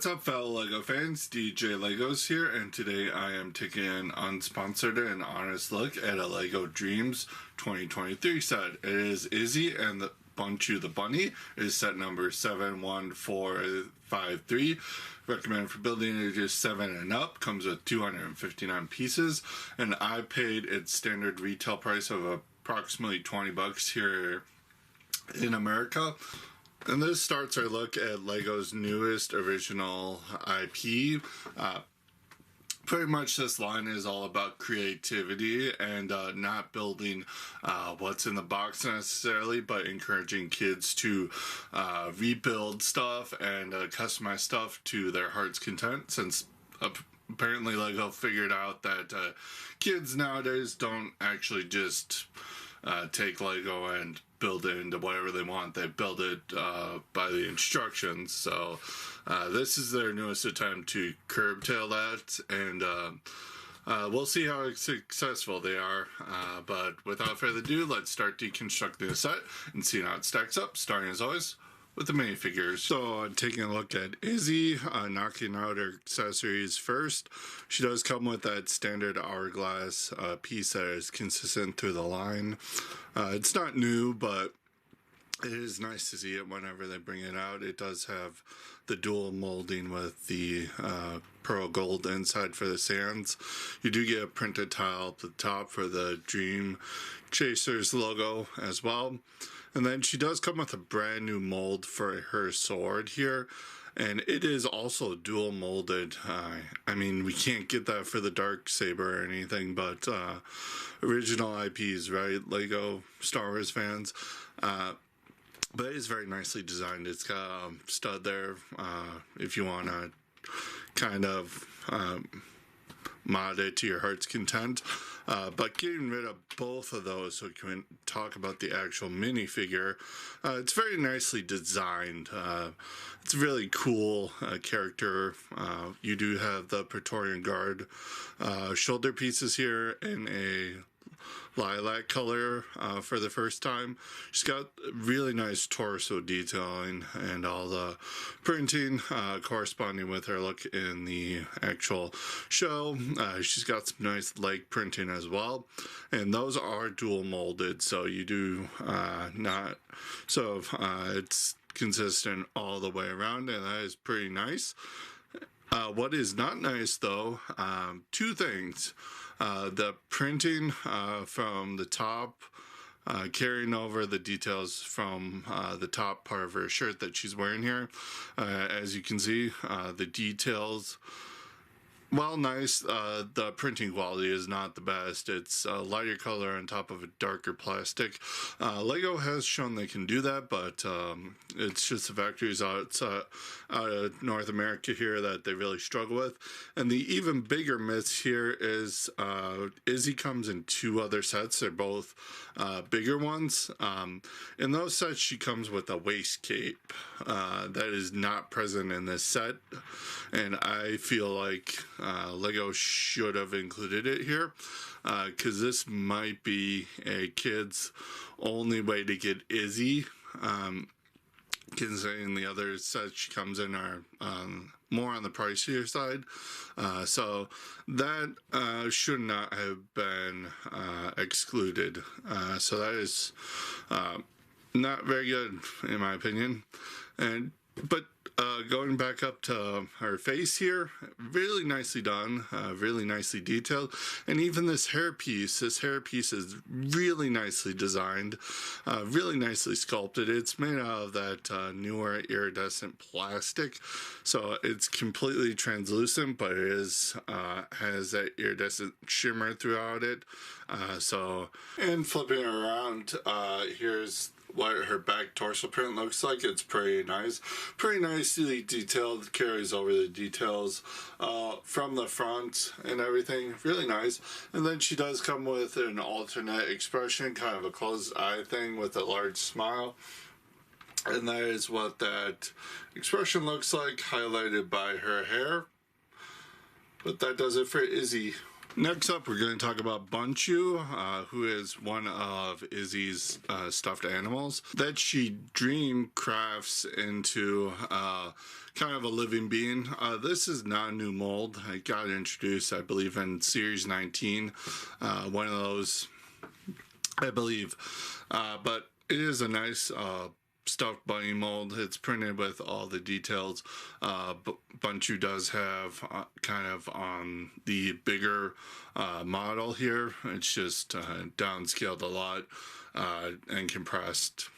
What's up, fellow LEGO fans? DJ Legos here, and today I am taking an unsponsored and honest look at a LEGO Dreamzzz 2023 set. It is Izzie and the Bunchu the Bunny. It is set number 71453. Recommended for building ages 7 and up. Comes with 259 pieces, and I paid its standard retail price of approximately $20 here in America. And this starts our look at LEGO's newest original IP. Pretty much this line is all about creativity and not building what's in the box necessarily, but encouraging kids to rebuild stuff and customize stuff to their heart's content, since apparently LEGO figured out that kids nowadays don't actually just take LEGO and build it into whatever they want. They build it by the instructions. So this is their newest attempt to curtail that, and we'll see how successful they are. But without further ado, let's start deconstructing the set and see how it stacks up, starting as always with the minifigures. So taking a look at Izzie, knocking out her accessories first. She does come with that standard hourglass piece that is consistent through the line. It's not new, but it is nice to see it whenever they bring it out. It does have the dual molding with the pearl gold inside for the sands. You do get a printed tile up the top for the Dream Chasers logo as well. And then she does come with a brand new mold for her sword here, and it is also dual molded. I mean, we can't get that for the dark saber or anything, but original IPs, right? LEGO Star Wars fans. But it is very nicely designed. It's got a stud there if you want to kind of mod it to your heart's content. But getting rid of both of those so we can talk about the actual minifigure, it's very nicely designed. It's a really cool character. You do have the Praetorian Guard shoulder pieces here in a lilac color for the first time. She's got really nice torso detailing and all the printing corresponding with her look in the actual show. She's got some nice leg printing as well, and those are dual molded, so you do not, so it's consistent all the way around, and that is pretty nice. What is not nice though, two things. The printing from the top, carrying over the details from the top part of her shirt that she's wearing here. As you can see, the details, while nice, the printing quality is not the best. It's a lighter color on top of a darker plastic. LEGO has shown they can do that, but it's just the factories out of North America here that they really struggle with. And the even bigger miss here is Izzie comes in two other sets. They're both bigger ones. In those sets, she comes with a waist cape that is not present in this set, and I feel like LEGO should have included it here, because this might be a kid's only way to get Izzie, considering the other sets she comes in are more on the pricier side. So that should not have been excluded. So that is not very good in my opinion. But going back up to her face here, really nicely done, really nicely detailed. And even this hairpiece is really nicely designed, really nicely sculpted. It's made out of that newer iridescent plastic, so it's completely translucent, but it is has that iridescent shimmer throughout it. And flipping around, here's what her back torso print looks like. It's pretty nice, pretty nicely detailed, carries over the details from the front and everything, really nice. And then she does come with an alternate expression, kind of a closed eye thing with a large smile, and that is what that expression looks like, highlighted by her hair. But that does it for Izzie. Next up, we're going to talk about Bunchu, who is one of Izzie's stuffed animals that she dream crafts into kind of a living being. This is not a new mold. I got introduced, I believe, in Series 19. One of those, I believe. But it is a nice stuffed bunny mold. It's printed with all the details. Bunchu does have kind of on the bigger model here. It's just downscaled a lot and compressed,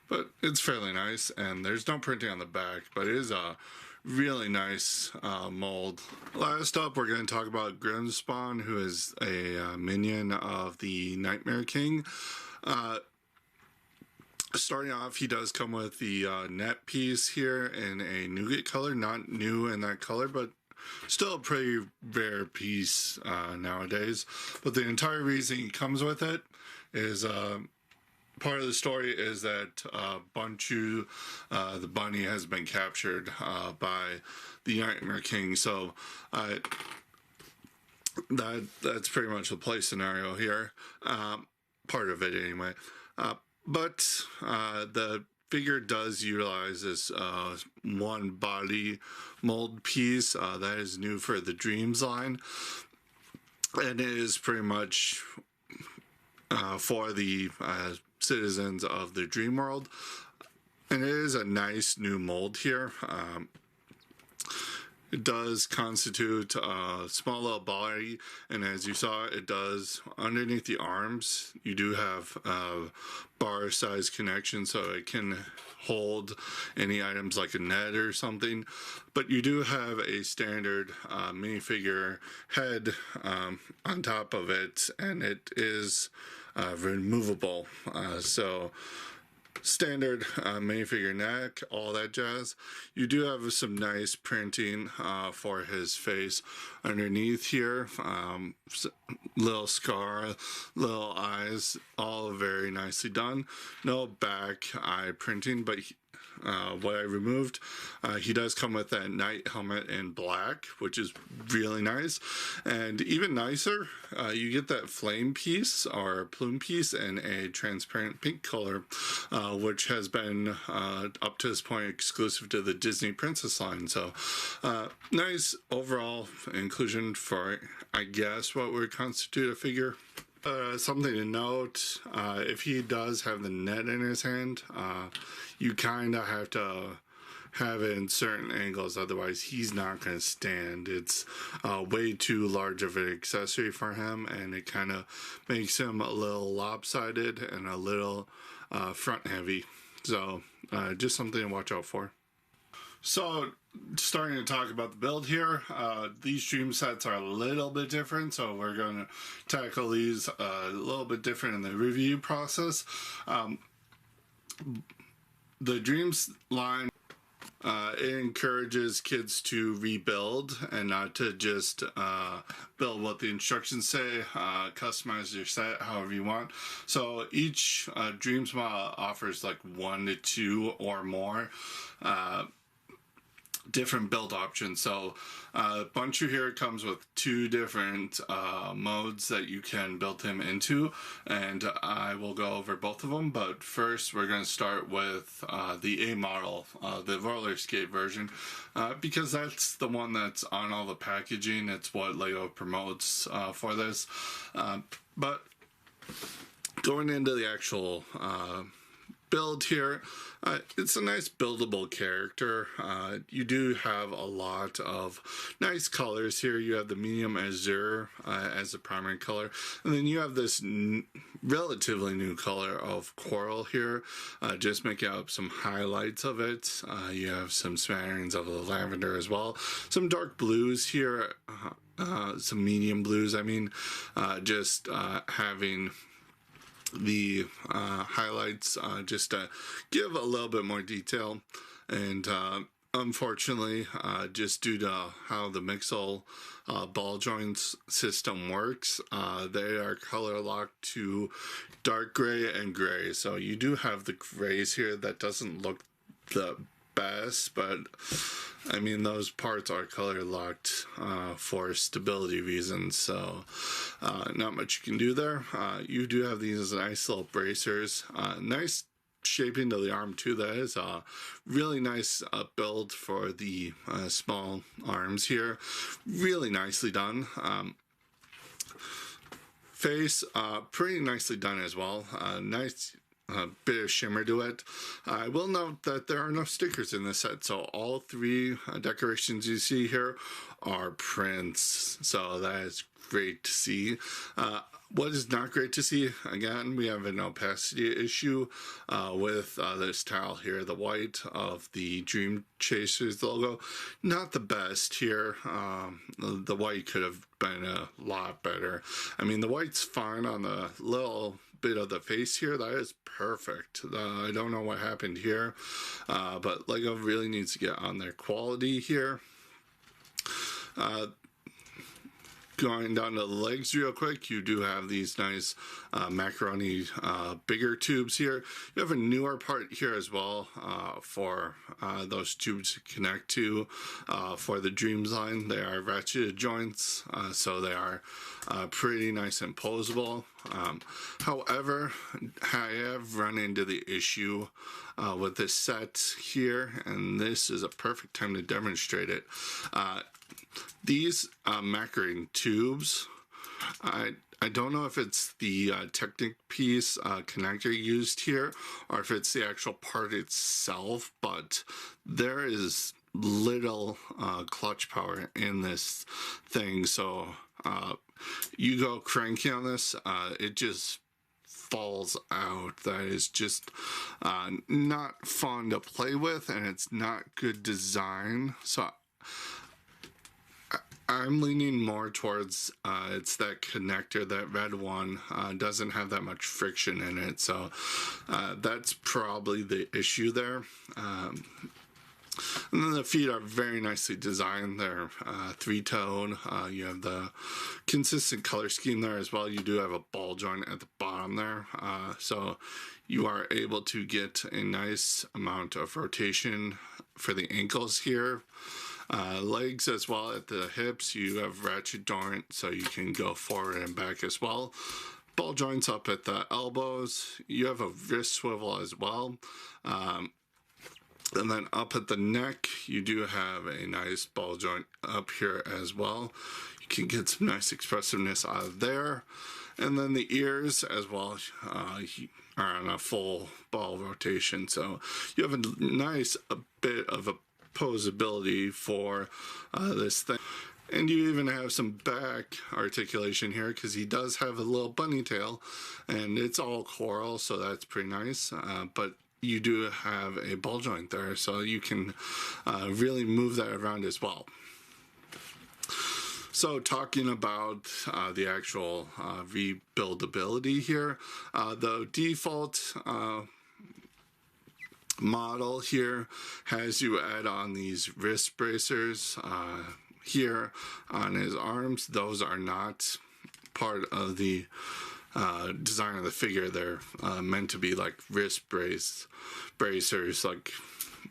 but it's fairly nice. And there's no printing on the back, but it is a really nice mold. Last up, we're going to talk about Dreamzzz, who is a minion of the Nightmare King. Starting off, he does come with the net piece here in a nougat color. Not new in that color, but still a pretty rare piece nowadays. But the entire reason he comes with it is part of the story is that Bunchu, the bunny, has been captured by the Nightmare King. So that's pretty much the play scenario here. Part of it anyway. But the figure does utilize this one body mold piece that is new for the Dreamzzz line, and it is pretty much for the citizens of the dream world. And it is a nice new mold here. It does constitute a small little body, and as you saw, it does underneath the arms. You do have bar size connection, so it can hold any items like a net or something. But you do have a standard minifigure head on top of it, and it is removable. So standard minifigure neck, all that jazz. You do have some nice printing for his face underneath here. Little scar, little eyes, all very nicely done. No back eye printing, but what I removed, he does come with that night helmet in black, which is really nice. And even nicer, you get that flame piece or plume piece in a transparent pink color, which has been up to this point exclusive to the Disney Princess line. So nice overall inclusion for, I guess, what would constitute a figure. Something to note, if he does have the net in his hand, you kind of have to have it in certain angles, otherwise he's not going to stand. It's way too large of an accessory for him, and it kind of makes him a little lopsided and a little front heavy. So just something to watch out for. So, starting to talk about the build here, these dream sets are a little bit different, so we're going to tackle these a little bit different in the review process. The Dreamzzz line, it encourages kids to rebuild and not to just build what the instructions say, customize your set however you want. So each Dreamzzz model offers like 1 to 2 or more different build options. So Bunchu here comes with 2 different modes that you can build him into, and I will go over both of them. But first we're going to start with the A model, the roller skate version, because that's the one that's on all the packaging. It's what Lego promotes for this. But going into the actual build here, it's a nice buildable character. You do have a lot of nice colors here. You have the medium azure as the primary color, and then you have this relatively new color of coral here, just making up some highlights of it. You have some smatterings of the lavender as well, some dark blues here, some medium blues. I mean, just having the highlights just to give a little bit more detail. And unfortunately, just due to how the Mixel ball joints system works, they are color locked to dark gray and gray. So you do have the grays here that doesn't look the best, but I mean, those parts are color locked for stability reasons, so not much you can do there. You do have these nice little bracers, nice shaping to the arm too. That is a really nice build for the small arms here. Really nicely done. Face, pretty nicely done as well. Nice bit of shimmer to it. I will note that there are no stickers in this set, so all three decorations you see here are prints, so that is great to see. What is not great to see, again, we have an opacity issue with this tile here, the white of the Dream Chasers logo. Not the best here. The white could have been a lot better. I mean, the white's fine on the little bit of the face here. That is perfect. I don't know what happened here, but Lego really needs to get on their quality here. Going down to the legs real quick, you do have these nice macaroni bigger tubes here. You have a newer part here as well for those tubes to connect to for the Dreamzzz line. They are ratcheted joints, so they are pretty nice and posable. However, I have run into the issue with this set here, and this is a perfect time to demonstrate it. These macaroni tubes, I don't know if it's the Technic piece connector used here or if it's the actual part itself, but there is little clutch power in this thing, so you go cranky on this, it just falls out. That is just not fun to play with, and it's not good design. So I'm leaning more towards it's that connector, that red one doesn't have that much friction in it, so that's probably the issue there. And then the feet are very nicely designed. They're three-tone. You have the consistent color scheme there as well. You do have a ball joint at the bottom there, so you are able to get a nice amount of rotation for the ankles here. Legs as well at the hips, you have ratchet joint, so you can go forward and back as well. Ball joints up at the elbows. You have a wrist swivel as well. And then up at the neck, you do have a nice ball joint up here as well. You can get some nice expressiveness out of there. And then the ears as well are on a full ball rotation. So you have a nice bit of a posability for this thing. And you even have some back articulation here because he does have a little bunny tail, and it's all coral, so that's pretty nice. But you do have a ball joint there, so you can really move that around as well. So talking about the actual rebuildability here, the default model here has you add on these wrist bracers here on his arms. Those are not part of the design of the figure. They're meant to be like wrist bracers, like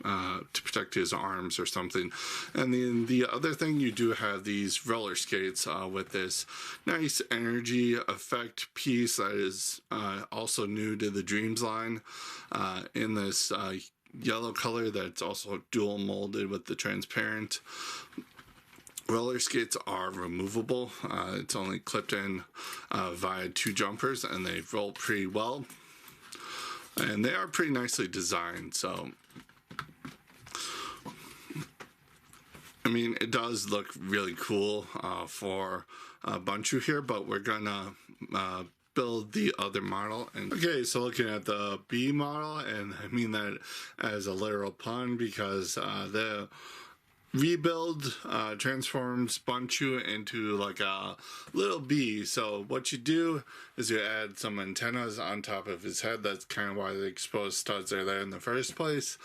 to protect his arms or something. And then the other thing, you do have these roller skates with this nice energy effect piece that is also new to the Dreamzzz line in this yellow color that's also dual molded with the transparent. Roller skates are removable. It's only clipped in via two jumpers, and they roll pretty well. And they are pretty nicely designed, so I mean, it does look really cool for Bunchu here, but we're gonna build the other model. And okay, so looking at the B model, and I mean that as a literal pun because the rebuild transforms Bunchu into like a little bee. So what you do is you add some antennas on top of his head. That's kind of why the exposed studs are there in the first place,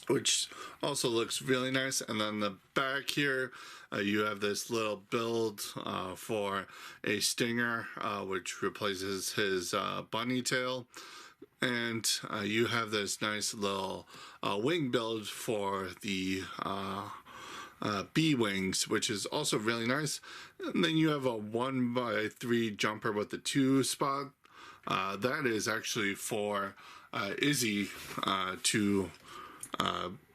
which also looks really nice. And then the back here, you have this little build for a stinger, which replaces his bunny tail. And you have this nice little wing build for the B wings, which is also really nice. And then you have a 1x3 jumper with the 2 spot. That is actually for Izzie to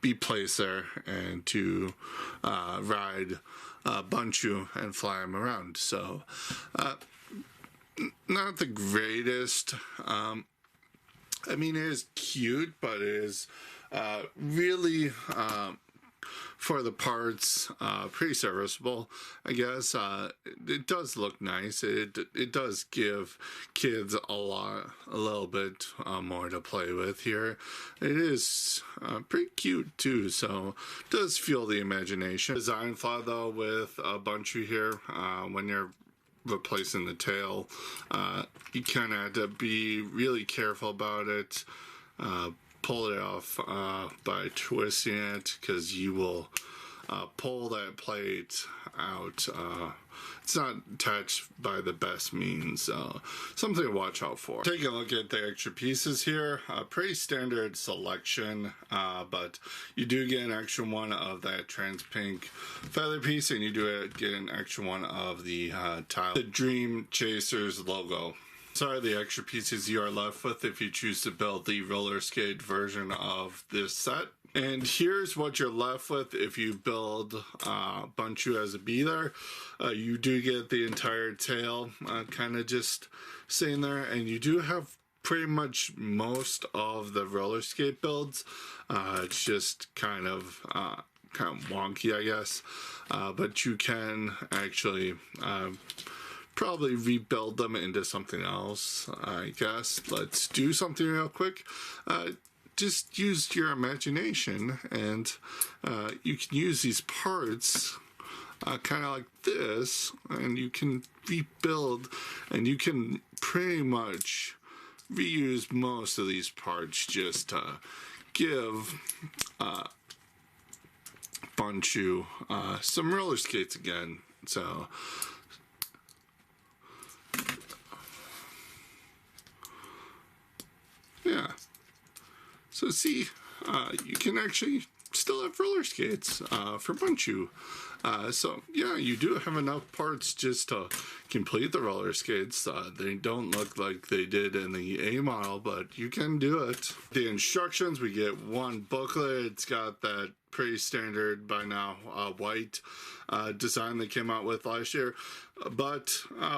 be placed there and to ride Bunchu and fly him around. So not the greatest. I mean, it is cute, but it is really, for the parts, pretty serviceable, I guess. It does look nice. It does give kids a little bit more to play with here. It is pretty cute too, so it does fuel the imagination. Design flaw though with Bunchu here, when you're replacing the tail, you kind of have to be really careful about it. Pull it off by twisting it, because you will pull that plate out. It's not attached by the best means, so something to watch out for. Take a look at the extra pieces here. Pretty standard selection, but you do get an extra one of that trans pink feather piece, and you do get an extra one of the tile, the Dream Chasers logo. Sorry, the extra pieces you are left with if you choose to build the roller skate version of this set. And here's what you're left with if you build Bunchu as a bee there. You do get the entire tail kind of just sitting there, and you do have pretty much most of the roller skate builds. It's just kind of wonky, I guess, but you can actually probably rebuild them into something else, I guess. Let's do something real quick. Just use your imagination, and you can use these parts kind of like this, and you can rebuild, and you can pretty much reuse most of these parts just to give Bunchu some roller skates again. So yeah, so see, you can actually still have roller skates for Bunchu. So yeah, you do have enough parts just to complete the roller skates. They don't look like they did in the A model, but you can do it. The instructions, we get one booklet. It's got that pretty standard by now white design they came out with last year. But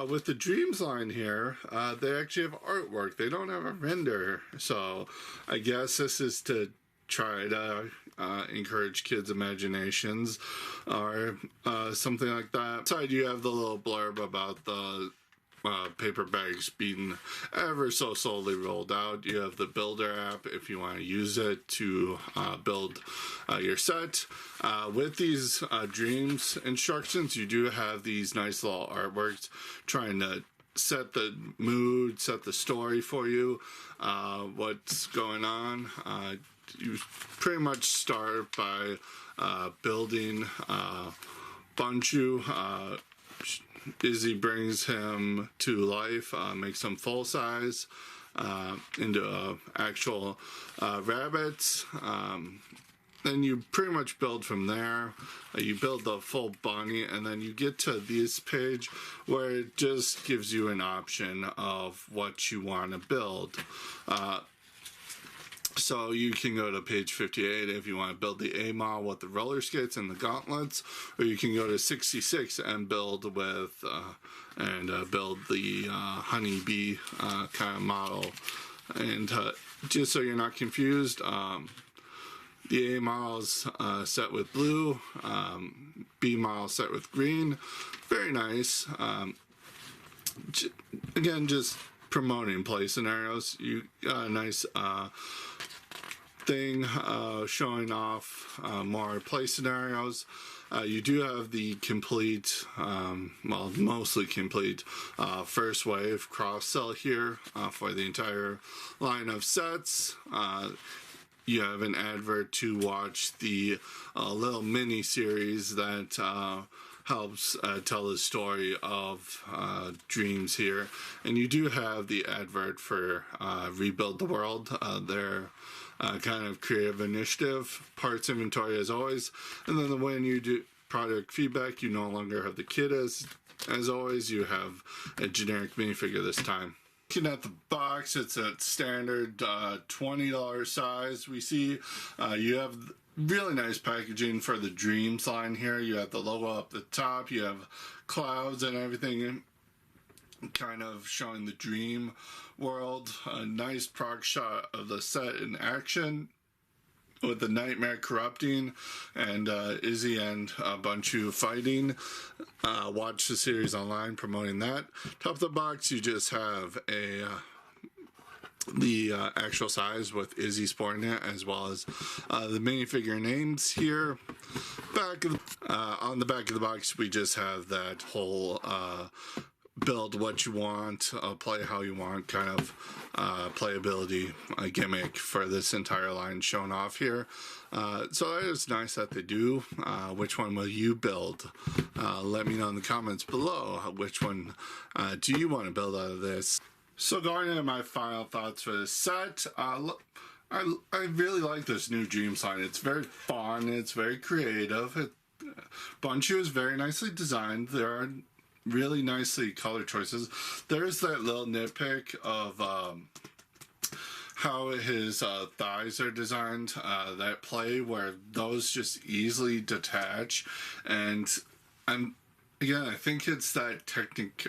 with the Dreamzzz line here, they actually have artwork. They don't have a render. So I guess this is to try to encourage kids' imaginations or something like that. Inside you have the little blurb about the paper bags being ever so slowly rolled out. You have the builder app if you want to use it to build your set. With these Dreamzzz instructions, you do have these nice little artworks trying to set the mood, set the story for you, what's going on. You pretty much start by building Bunchu. Izzie brings him to life, makes him full size into actual rabbits. Then you pretty much build from there. You build the full bunny, and then you get to this page where it just gives you an option of what you want to build. So you can go to page 58 if you want to build the A model with the roller skates and the gauntlets, or you can go to 66 and build with build the honeybee kind of model. And just so you're not confused, the A model's set with blue, B model set with green. Very nice. Again, just promoting play scenarios. You got a nice thing showing off more play scenarios. You do have the complete, well, mostly complete first wave cross sell here for the entire line of sets. You have an advert to watch the little mini series that helps tell the story of Dreamzzz here. And you do have the advert for Rebuild the World, their kind of creative initiative, parts inventory as always. And then when you do product feedback, you no longer have the kit as always, you have a generic minifigure this time. Looking at the box, it's a standard $20 size. We see you have really nice packaging for the Dreamzzz line here. You have the logo up the top, you have clouds and everything kind of showing the dream world. A nice prog shot of the set in action with the nightmare corrupting and Izzie and Bunchu fighting. Watch the series online promoting that. Top of the box, you just have the actual size with Izzie sporting it, as well as the minifigure names here. On the back of the box, we just have that whole build what you want, play how you want kind of playability gimmick for this entire line shown off here. So that is nice that they do. Which one will you build? Let me know in the comments below. Which one do you want to build out of this? So going into my final thoughts for this set, I really like this new Dreamzzz line. It's very fun, it's very creative. Bunchu is very nicely designed. There are really nicely color choices. There's that little nitpick of how his thighs are designed, that play where those just easily detach, and again, I think it's that Technic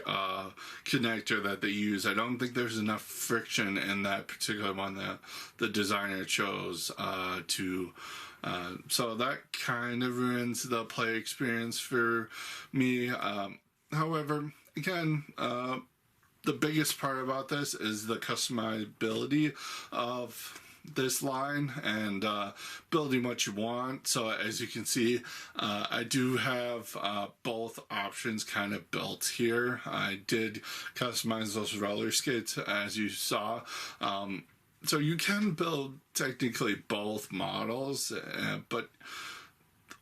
connector that they use. I don't think there's enough friction in that particular one that the designer chose so that kind of ruins the play experience for me. However, again, the biggest part about this is the customizability of this line and building what you want. So as you can see, I do have both options kind of built here. I did customize those roller skates as you saw. So you can build technically both models, but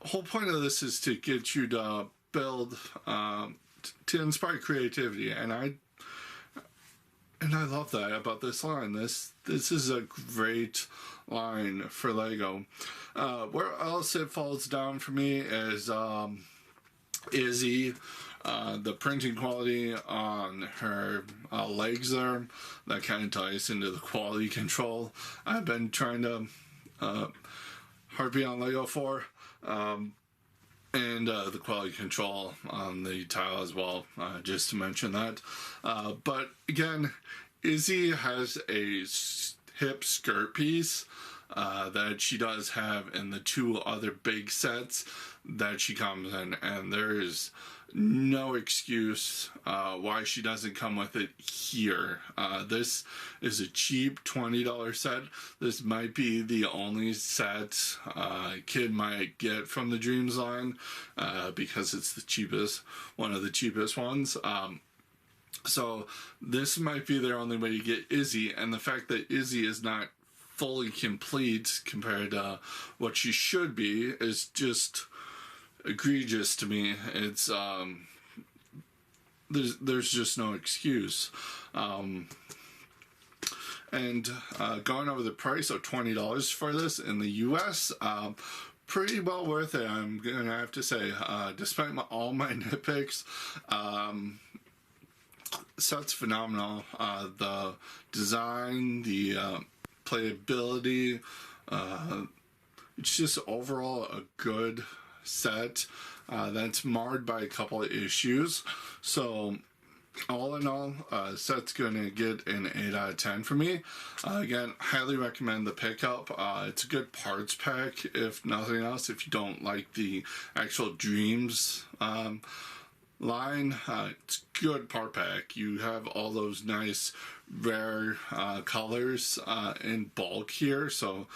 the whole point of this is to get you to build to inspire creativity, and I love that about this line. This is a great line for Lego. Where else it falls down for me is Izzie. The printing quality on her legs there, that kind of ties into the quality control I've been trying to harpy on Lego for. And the quality control on the tile as well, just to mention that. But again, Izzie has a hip skirt piece that she does have in the two other big sets that she comes in, and there is no excuse why she doesn't come with it here. This is a cheap $20 set. This might be the only set kid might get from the Dreamzzz line because it's the cheapest, one of the cheapest ones. So this might be their only way to get Izzie, and the fact that Izzie is not fully complete compared to what she should be is just egregious to me. It's there's just no excuse. And going over the price of $20 for this in the US, pretty well worth it, I'm gonna have to say. Despite all my nitpicks, set's phenomenal. The design, the playability, it's just overall a good set that's marred by a couple of issues. So all in all, set's gonna get an 8 out of 10 for me. Again, highly recommend the pickup. It's a good parts pack, if nothing else, if you don't like the actual Dreamzzz line. It's good part pack. You have all those nice rare colors in bulk here, so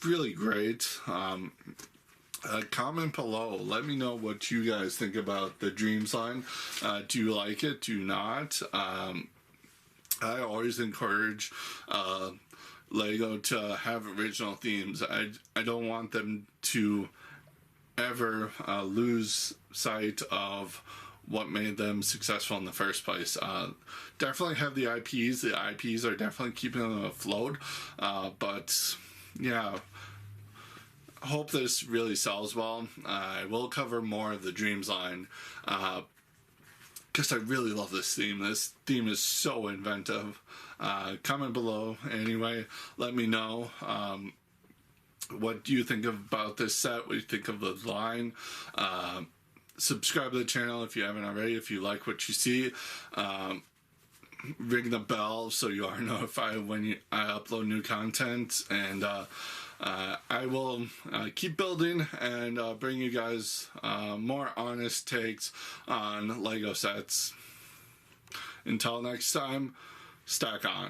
really great. Comment below, let me know what you guys think about the Dreamzzz line. Do you like it? Do you not? I always encourage Lego to have original themes. I don't want them to ever lose sight of what made them successful in the first place. Definitely have the IPs. The IPs are definitely keeping them afloat. But yeah, hope this really sells well. I will cover more of the Dreamzzz line because I really love this theme. This theme is so inventive. Comment below anyway. Let me know. What do you think about this set? What do you think of the line? Subscribe to the channel if you haven't already, if you like what you see. Ring the bell so you are notified when I upload new content. And I will keep building and bring you guys more honest takes on LEGO sets. Until next time, stack on.